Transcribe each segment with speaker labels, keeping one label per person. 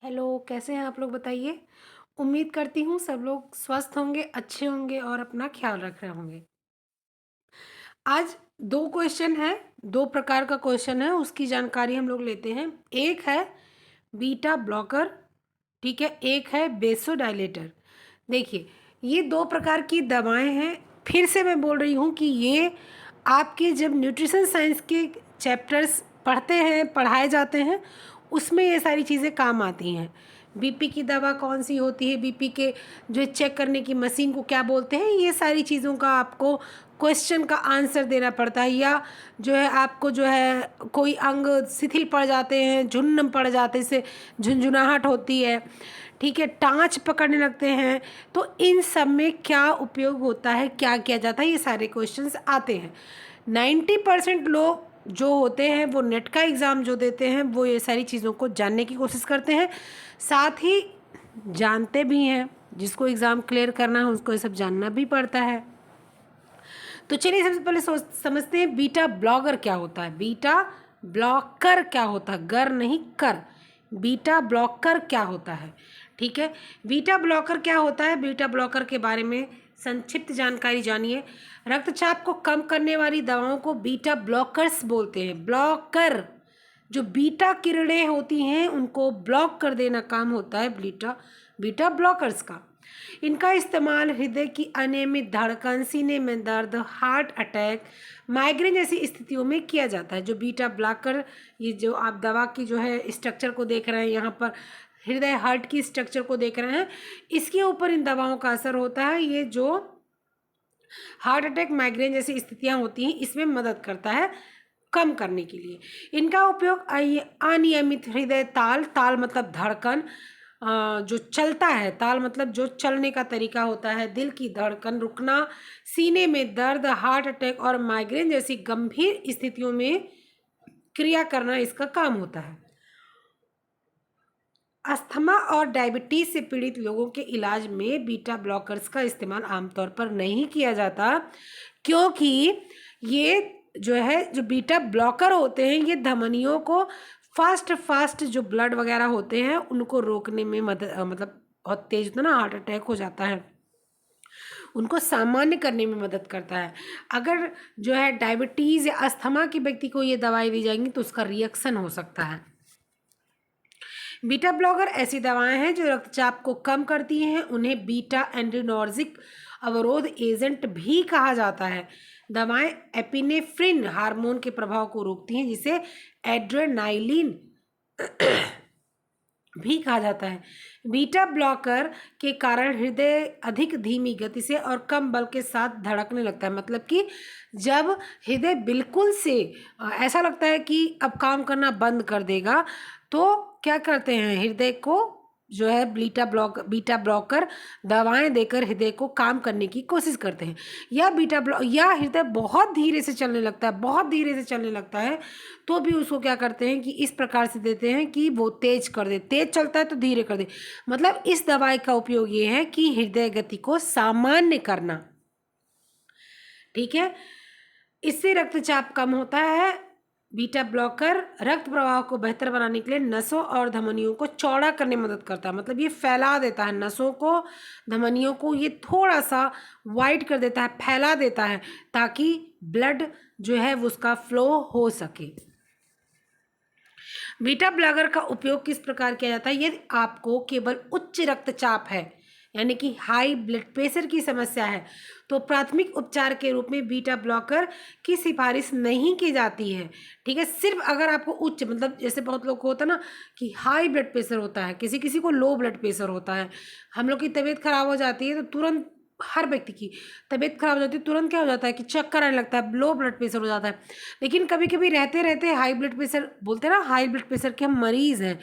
Speaker 1: Hello, कैसे हैं आप लोग बताइए? उम्मीद करती हूँ सब लोग स्वस्थ होंगे, अच्छे होंगे और अपना ख़्याल रख रहे होंगे। आज 2 क्वेश्चन हैं, 2 प्रकार का क्वेश्चन है, उसकी जानकारी हम लोग लेते हैं। एक है बीटा ब्लॉकर, ठीक है? एक है बेसोडाइलेटर। देखिए, ये 2 प्रकार की दवाएँ हैं। फिर से मैं बोल रही हूँ कि ये आपके जब न्यूट्रिशन साइंस के चैप्टर्स पढ़ते हैं, पढ़ाए जाते हैं, उसमें ये सारी चीज़ें काम आती हैं। बीपी की दवा कौन-सी होती है, बीपी के जो चेक करने की मशीन को क्या बोलते हैं, ये सारी चीज़ों का आपको क्वेश्चन का आंसर देना पड़ता है। या जो है आपको जो है कोई अंग शिथिल पड़ जाते हैं, झुन्नम पड़ जाते हैं, इससे झुनझुनाहट होती है, ठीक है? टाँच पकड़ने लगते हैं, तो इन सब में क्या उपयोग होता है, क्या किया जाता है, ये सारे क्वेश्चंस आते हैं। 90% लोग जो होते हैं वो नेट का एग्ज़ाम जो देते हैं वो ये सारी चीज़ों को जानने की कोशिश करते हैं, साथ ही जानते भी हैं। जिसको एग्ज़ाम क्लियर करना है उसको ये सब जानना भी पड़ता है। तो चलिए सबसे पहले समझते हैं बीटा ब्लॉगर क्या होता है, बीटा ब्लॉकर क्या होता है, गर नहीं कर। बीटा ब्लॉकर क्या होता है, ठीक है? बीटा ब्लॉकर क्या होता है, बीटा ब्लॉकर के बारे में संक्षिप्त जानकारी जानिए। रक्तचाप को कम करने वाली दवाओं को बीटा ब्लॉकर्स बोलते हैं। ब्लॉकर, जो बीटा किरणें होती हैं उनको ब्लॉक कर देना काम होता है बीटा बीटा ब्लॉकर्स का। इनका इस्तेमाल हृदय की अनियमित धड़कन, सीने में दर्द, हार्ट अटैक, माइग्रेन जैसी स्थितियों में किया जाता है। जो बीटा ब्लॉकर, ये जो आप दवा की जो है स्ट्रक्चर को देख रहे हैं, यहाँ पर हृदय हार्ट की स्ट्रक्चर को देख रहे हैं, इसके ऊपर इन दवाओं का असर होता है। ये जो हार्ट अटैक, माइग्रेन जैसी स्थितियाँ होती हैं, इसमें मदद करता है कम करने के लिए। इनका उपयोग अनियमित हृदय ताल, ताल मतलब धड़कन, जो चलता है, ताल मतलब जो चलने का तरीका होता है, दिल की धड़कन रुकना, सीने में दर्द, हार्ट अटैक और माइग्रेन जैसी गंभीर स्थितियों में क्रिया करना इसका काम होता है। अस्थमा और डायबिटीज़ से पीड़ित लोगों के इलाज में बीटा ब्लॉकर्स का इस्तेमाल आमतौर पर नहीं किया जाता, क्योंकि ये जो है जो बीटा ब्लॉकर होते हैं ये धमनियों को फास्ट जो ब्लड वगैरह होते हैं उनको रोकने में मदद मतलब बहुत तेज होता है ना, हार्ट अटैक हो जाता है, उनको सामान्य करने में मदद करता है। अगर जो है डायबिटीज़ या अस्थमा के व्यक्ति को ये दवाई दी जाएंगी तो उसका रिएक्शन हो सकता है। बीटा ब्लॉकर ऐसी दवाएं हैं जो रक्तचाप को कम करती हैं। उन्हें बीटा एंड्रोनर्जिक अवरोध एजेंट भी कहा जाता है। दवाएं एपिनेफ्रिन हार्मोन के प्रभाव को रोकती हैं, जिसे एड्रेनाइलिन भी कहा जाता है। बीटा ब्लॉकर के कारण हृदय अधिक धीमी गति से और कम बल के साथ धड़कने लगता है। मतलब कि जब हृदय बिल्कुल से ऐसा लगता है कि अब काम करना बंद कर देगा, तो क्या करते हैं, हृदय को जो है बीटा ब्लॉकर दवाएं देकर हृदय को काम करने की कोशिश करते हैं। या हृदय बहुत धीरे से चलने लगता है, बहुत धीरे से चलने लगता है, तो भी उसको क्या करते हैं कि इस प्रकार से देते हैं कि वो तेज कर दे, तेज चलता है तो धीरे कर दे। मतलब इस दवाई का उपयोग ये है कि हृदय गति को सामान्य करना, ठीक है? इससे रक्तचाप कम होता है। बीटा ब्लॉकर रक्त प्रवाह को बेहतर बनाने के लिए नसों और धमनियों को चौड़ा करने में मदद करता है। मतलब ये फैला देता है नसों को, धमनियों को ये थोड़ा सा वाइड कर देता है, फैला देता है, ताकि ब्लड जो है वो उसका फ्लो हो सके। बीटा ब्लॉकर का उपयोग किस प्रकार किया जाता है, यदि आपको केवल उच्च रक्तचाप है यानी कि हाई ब्लड प्रेशर की समस्या है, तो प्राथमिक उपचार के रूप में बीटा ब्लॉकर की सिफारिश नहीं की जाती है, ठीक है? सिर्फ अगर आपको उच्च, मतलब जैसे बहुत लोग को होता है ना कि हाई ब्लड प्रेशर होता है, किसी किसी को लो ब्लड प्रेशर होता है, हम लोग की तबीयत खराब हो जाती है तो तुरंत, हर व्यक्ति की तबीयत खराब हो जाती है तुरंत क्या हो जाता है कि चक्कर आने लगता है, लो ब्लड प्रेशर हो जाता है। लेकिन कभी कभी रहते रहते हाई ब्लड प्रेशर, बोलते हैं ना हाई ब्लड प्रेशर के हम मरीज़ हैं,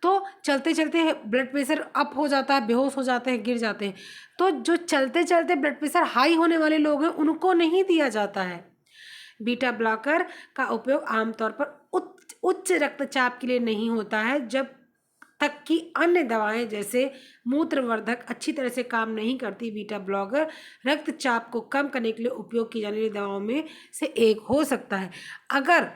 Speaker 1: तो चलते चलते ब्लड प्रेशर अप हो जाता है, बेहोश हो जाते हैं, गिर जाते हैं। तो जो चलते चलते ब्लड प्रेशर हाई होने वाले लोग हैं उनको नहीं दिया जाता है। बीटा ब्लॉकर का उपयोग आमतौर पर उच्च उच्च रक्तचाप के लिए नहीं होता है, जब तक कि अन्य दवाएं जैसे मूत्रवर्धक अच्छी तरह से काम नहीं करती। बीटा ब्लॉकर रक्तचाप को कम करने के लिए उपयोग की जाने वाली दवाओं में से एक हो सकता है। अगर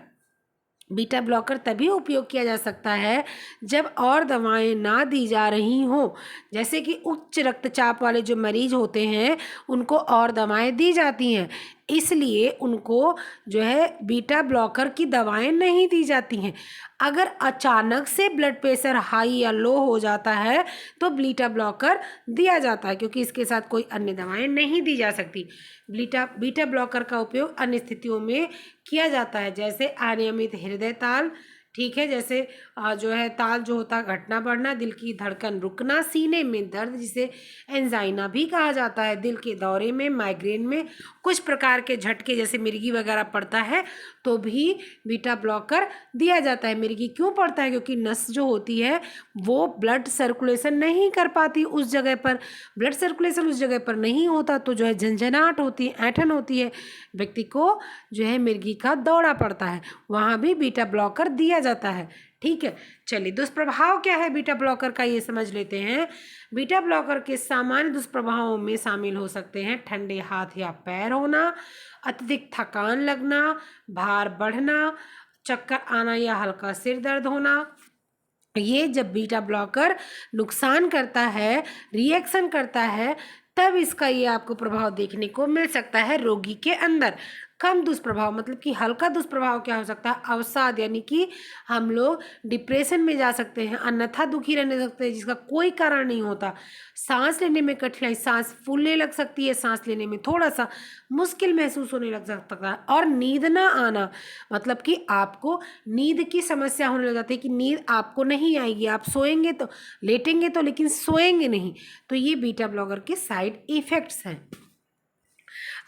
Speaker 1: बीटा ब्लॉकर तभी उपयोग किया जा सकता है जब और दवाएं ना दी जा रही हों, जैसे कि उच्च रक्तचाप वाले जो मरीज होते हैं उनको और दवाएं दी जाती हैं, इसलिए उनको जो है बीटा ब्लॉकर की दवाएं नहीं दी जाती हैं। अगर अचानक से ब्लड प्रेशर हाई या लो हो जाता है तो बीटा ब्लॉकर दिया जाता है, क्योंकि इसके साथ कोई अन्य दवाएं नहीं दी जा सकती। बीटा ब्लॉकर का उपयोग अन्य स्थितियों में किया जाता है, जैसे अनियमित हृदय ताल, ठीक है, जैसे जो है ताल जो होता है घटना बढ़ना, दिल की धड़कन रुकना, सीने में दर्द जिसे एंजाइना भी कहा जाता है, दिल के दौरे में, माइग्रेन में, कुछ प्रकार के झटके जैसे मिर्गी वगैरह पड़ता है तो भी बीटा ब्लॉकर दिया जाता है। मिर्गी क्यों पड़ता है? क्योंकि नस जो होती है वो ब्लड सर्कुलेशन नहीं कर पाती उस जगह पर, ब्लड सर्कुलेशन उस जगह पर नहीं होता तो जो है झंझनाहट होती है, ऐंठन होती है, व्यक्ति को जो है मिर्गी का दौरा पड़ता है, वहाँ भी बीटा ब्लॉकर दिया जाता है। ठीक है, चलिए दुष्प्रभाव क्या है बीटा ब्लॉकर का ये समझ लेते हैं। बीटा ब्लॉकर के सामान्य दुष्प्रभावों में शामिल हो सकते हैं ठंडे हाथ या पैर होना, अत्यधिक थकान लगना, भार बढ़ना, चक्कर आना या हल्का सिर दर्द होना। ये जब बीटा ब्लॉकर नुकसान करता है, रिएक्शन करता है, तब इसका ये आपको प्रभाव देखने को मिल सकता है रोगी के अंदर। कम दुष्प्रभाव मतलब कि हल्का दुष्प्रभाव क्या हो सकता है? अवसाद, यानी कि हम लोग डिप्रेशन में जा सकते हैं, अन्यथा दुखी रहने सकते हैं जिसका कोई कारण नहीं होता। सांस लेने में कठिनाई, सांस फूलने लग सकती है, सांस लेने में थोड़ा सा मुश्किल महसूस होने लग सकता है, और नींद ना आना मतलब कि आपको नींद की समस्या होने लग जाती है कि नींद आपको नहीं आएगी, आप सोएंगे तो, लेटेंगे तो, लेकिन सोएंगे नहीं। तो ये बीटा ब्लॉकर के साइड इफेक्ट्स हैं।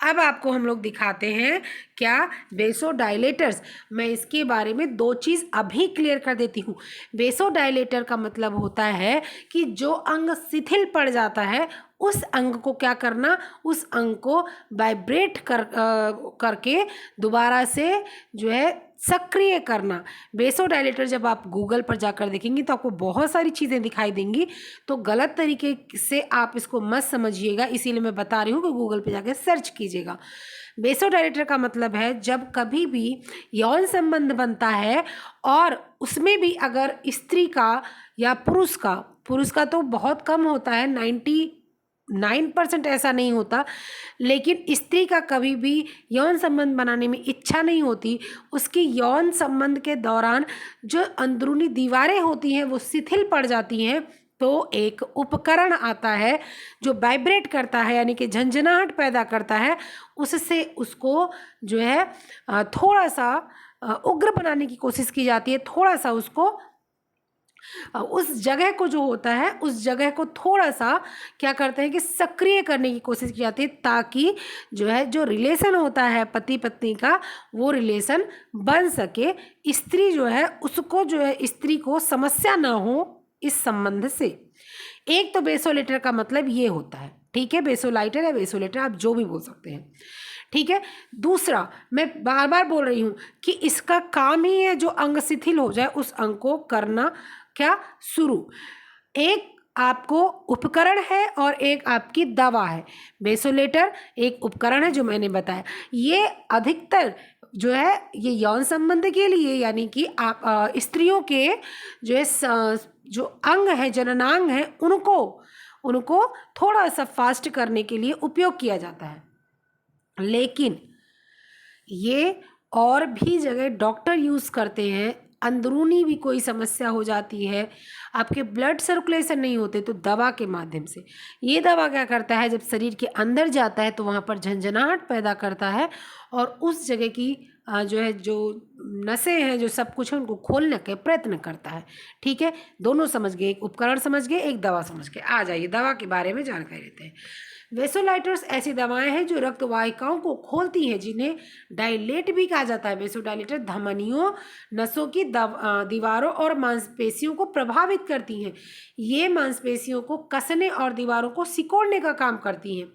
Speaker 1: अब आपको हम लोग दिखाते हैं क्या, वेसोडाइलेटर्स। मैं इसके बारे में दो चीज़ अभी क्लियर कर देती हूँ। वेसोडाइलेटर का मतलब होता है कि जो अंग शिथिल पड़ जाता है उस अंग को क्या करना, उस अंग को वाइब्रेट करके दोबारा से जो है सक्रिय करना। वेसोडाइलेटर जब आप गूगल पर जाकर देखेंगे तो आपको बहुत सारी चीज़ें दिखाई देंगी, तो गलत तरीके से आप इसको मत समझिएगा, इसीलिए मैं बता रही हूँ कि गूगल पे जाकर सर्च कीजिएगा। वेसोडाइलेटर का मतलब है जब कभी भी यौन संबंध बनता है और उसमें भी अगर स्त्री का या पुरुष का तो बहुत कम होता है, 99% ऐसा नहीं होता, लेकिन स्त्री का कभी भी यौन संबंध बनाने में इच्छा नहीं होती, उसकी यौन संबंध के दौरान जो अंदरूनी दीवारें होती हैं वो शिथिल पड़ जाती हैं, तो एक उपकरण आता है जो वाइब्रेट करता है, यानी कि झंझनाहट पैदा करता है, उससे उसको जो है थोड़ा सा उग्र बनाने की कोशिश की जाती है, थोड़ा सा उसको उस जगह को जो होता है उस जगह को थोड़ा सा क्या करते हैं कि सक्रिय करने की कोशिश की जाती है, ताकि जो है जो रिलेशन होता है पति पत्नी का वो रिलेशन बन सके, स्त्री जो है उसको जो है स्त्री को समस्या ना हो इस संबंध से। एक तो वेसोलेटर का मतलब ये होता है, ठीक है, वेसोलाइटर या वेसोलेटर आप जो भी बोल सकते हैं, ठीक है। दूसरा, मैं बार बार बोल रही हूँ कि इसका काम ही है जो अंग शिथिल हो जाए उस अंग को करना क्या शुरू। एक आपको उपकरण है और एक आपकी दवा है। वेसोलेटर एक उपकरण है जो मैंने बताया, ये अधिकतर जो है ये यौन संबंध के लिए, यानी कि आप स्त्रियों के जो है जो अंग है, जननांग है, उनको थोड़ा सा फास्ट करने के लिए उपयोग किया जाता है। लेकिन ये और भी जगह डॉक्टर यूज़ करते हैं, अंदरूनी भी कोई समस्या हो जाती है, आपके ब्लड सर्कुलेशन नहीं होते, तो दवा के माध्यम से। ये दवा क्या करता है, जब शरीर के अंदर जाता है तो वहाँ पर झंझनाहट पैदा करता है और उस जगह की जो है जो नसें हैं, जो सब कुछ है, उनको खोलने का प्रयत्न करता है। ठीक है, दोनों समझ गए, एक उपकरण समझ गए, एक दवा समझ गए। आ जाइए दवा के बारे में जानकारी लेते हैं। वेसोलाइटर्स ऐसी दवाएं हैं जो रक्त वाहिकाओं को खोलती हैं, जिन्हें डायलेट भी कहा जाता है। वेसोडाइलेटर धमनियों, नसों की दीवारों और मांसपेशियों को प्रभावित करती हैं। ये मांसपेशियों को कसने और दीवारों को सिकोड़ने का काम करती हैं।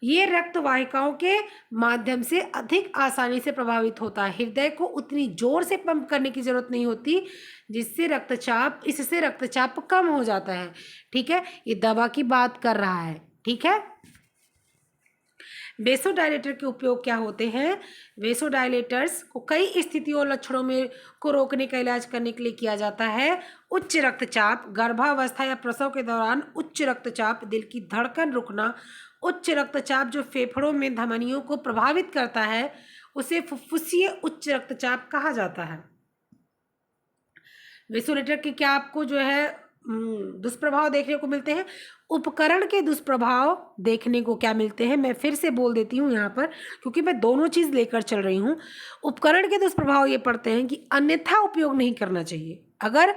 Speaker 1: ये रक्त वाहिकाओं के माध्यम से अधिक आसानी से प्रभावित होता है। हृदय को उतनी जोर से पंप करने की जरूरत नहीं होती, इससे रक्तचाप कम हो जाता है। ठीक है, ये दवा की बात कर रहा है। ठीक है, वेसोडायलेटर के उपयोग क्या होते हैं? वेसोडायलेटर्स को कई स्थितियों और लक्षणों में को रोकने का इलाज करने के लिए किया जाता है। उच्च रक्तचाप, गर्भावस्था या प्रसव के दौरान उच्च रक्तचाप, दिल की धड़कन रुकना। उच्च रक्तचाप जो फेफड़ों में धमनियों को प्रभावित करता है उसे फुफ्फुसीय उच्च रक्तचाप कहा जाता है। वेसोडायलेटर के क्या आपको जो है दुष्प्रभाव देखने को मिलते हैं? उपकरण के दुष्प्रभाव देखने को क्या मिलते हैं? मैं फिर से बोल देती हूँ यहाँ पर, क्योंकि मैं दोनों चीज़ लेकर चल रही हूँ। उपकरण के दुष्प्रभाव ये पड़ते हैं कि अन्यथा उपयोग नहीं करना चाहिए। अगर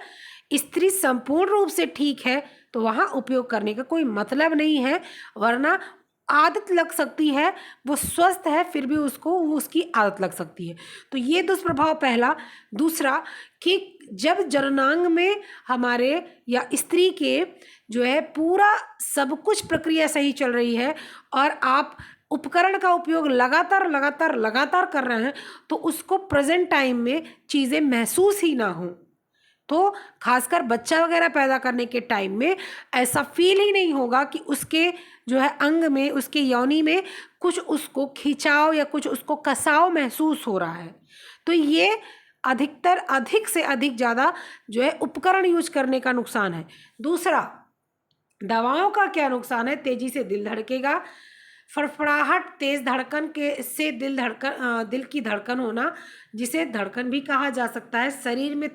Speaker 1: स्त्री संपूर्ण रूप से ठीक है तो वहाँ उपयोग करने का कोई मतलब नहीं है, वरना आदत लग सकती है। वो स्वस्थ है फिर भी उसकी आदत लग सकती है। तो ये दुष्प्रभाव पहला। दूसरा कि जब जननांग में हमारे या स्त्री के जो है पूरा सब कुछ प्रक्रिया सही चल रही है और आप उपकरण का उपयोग लगातार कर रहे हैं तो उसको प्रेजेंट टाइम में चीज़ें महसूस ही ना हो, तो खासकर बच्चा वगैरह पैदा करने के टाइम में ऐसा फील ही नहीं होगा कि उसके जो है अंग में, उसके योनि में कुछ उसको खिंचाव या कुछ उसको कसाव महसूस हो रहा है। तो ये अधिक से अधिक ज़्यादा जो है उपकरण यूज करने का नुकसान है। दूसरा, दवाओं का क्या नुकसान है? तेजी से दिल धड़केगा, फड़फड़ाहट, तेज धड़कन के से दिल की धड़कन होना, जिसे धड़कन भी कहा जा सकता है। शरीर में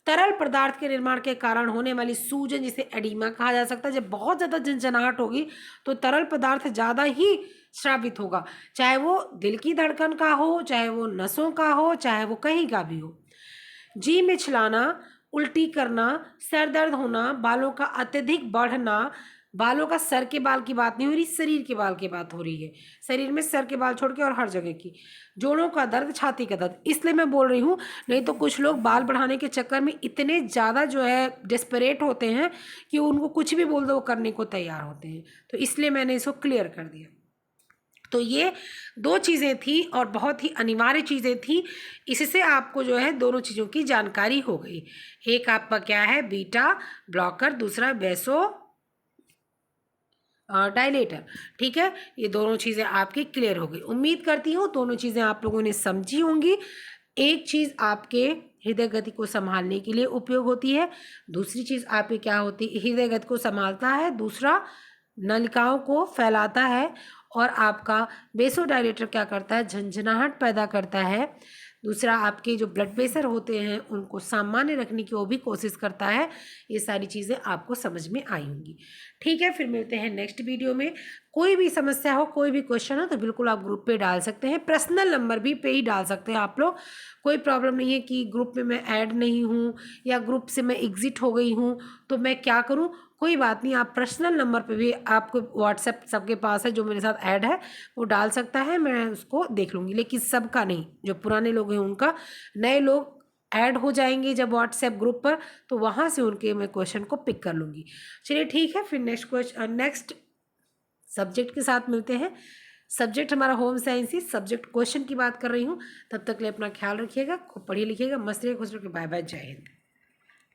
Speaker 1: तरल पदार्थ के निर्माण के कारण होने वाली सूजन, जिसे एडीमा कहा जा सकता है। जब बहुत ज़्यादा झंझनाहट होगी तो तरल पदार्थ ज़्यादा ही स्रावित होगा, चाहे वो दिल की धड़कन का हो, चाहे वो नसों का हो, चाहे वो कहीं का भी हो। जी मिचलाना, उल्टी करना, सर दर्द होना, बालों का अत्यधिक बढ़ना। बालों का सर के बाल की बात नहीं हो रही, शरीर के बाल की बात हो रही है। शरीर में सर के बाल छोड़ के और हर जगह की। जोड़ों का दर्द, छाती का दर्द, इसलिए मैं बोल रही हूँ। नहीं तो कुछ लोग बाल बढ़ाने के चक्कर में इतने ज़्यादा जो है डेस्परेट होते हैं कि उनको कुछ भी बोल दो वो करने को तैयार होते हैं। तो इसलिए मैंने इसको क्लियर कर दिया। तो ये दो चीज़ें थी और बहुत ही अनिवार्य चीज़ें थी। इससे आपको जो है दोनों चीज़ों की जानकारी हो गई। एक आपका क्या है? बीटा ब्लॉकर, दूसरा वेसो डायलेटर। ठीक है, ये दोनों चीज़ें आपकी क्लियर हो गई। उम्मीद करती हूँ दोनों चीज़ें आप लोगों ने समझी होंगी। एक चीज़ आपके हृदय गति को संभालने के लिए उपयोग होती है, दूसरी चीज़ आपकी क्या होती है? हृदय गति को संभालता है, दूसरा नलिकाओं को फैलाता है, और आपका वेसोडायलेटर क्या करता है? झंझनाहट पैदा करता है। दूसरा, आपके जो ब्लड प्रेशर होते हैं उनको सामान्य रखने की वो भी कोशिश करता है। ये सारी चीज़ें आपको समझ में आई होंगी। ठीक है, फिर मिलते हैं नेक्स्ट वीडियो में। कोई भी समस्या हो, कोई भी क्वेश्चन हो तो बिल्कुल आप ग्रुप पे डाल सकते हैं। पर्सनल नंबर भी पे ही डाल सकते हैं आप लोग। कोई प्रॉब्लम नहीं है कि ग्रुप में मैं ऐड नहीं हूँ या ग्रुप से मैं एग्ज़िट हो गई हूँ तो मैं क्या करूँ। कोई बात नहीं, आप पर्सनल नंबर पे भी, आपको व्हाट्सएप सबके पास है जो मेरे साथ ऐड है वो डाल सकता है, मैं उसको देख लूँगी। लेकिन सबका नहीं, जो पुराने लोग हैं उनका। नए लोग ऐड हो जाएंगे जब व्हाट्सएप ग्रुप पर, तो वहाँ से उनके मैं क्वेश्चन को पिक कर लूँगी। चलिए ठीक है, फिर नेक्स्ट सब्जेक्ट के साथ मिलते हैं। सब्जेक्ट हमारा होम साइंस ही, सब्जेक्ट क्वेश्चन की बात कर रही हूँ। तब तक के लिए अपना ख्याल रखिएगा, खूब पढ़िए लिखिएगा, मस्त रहिए, खुश रहिए। बाय बाय, जय हिंद।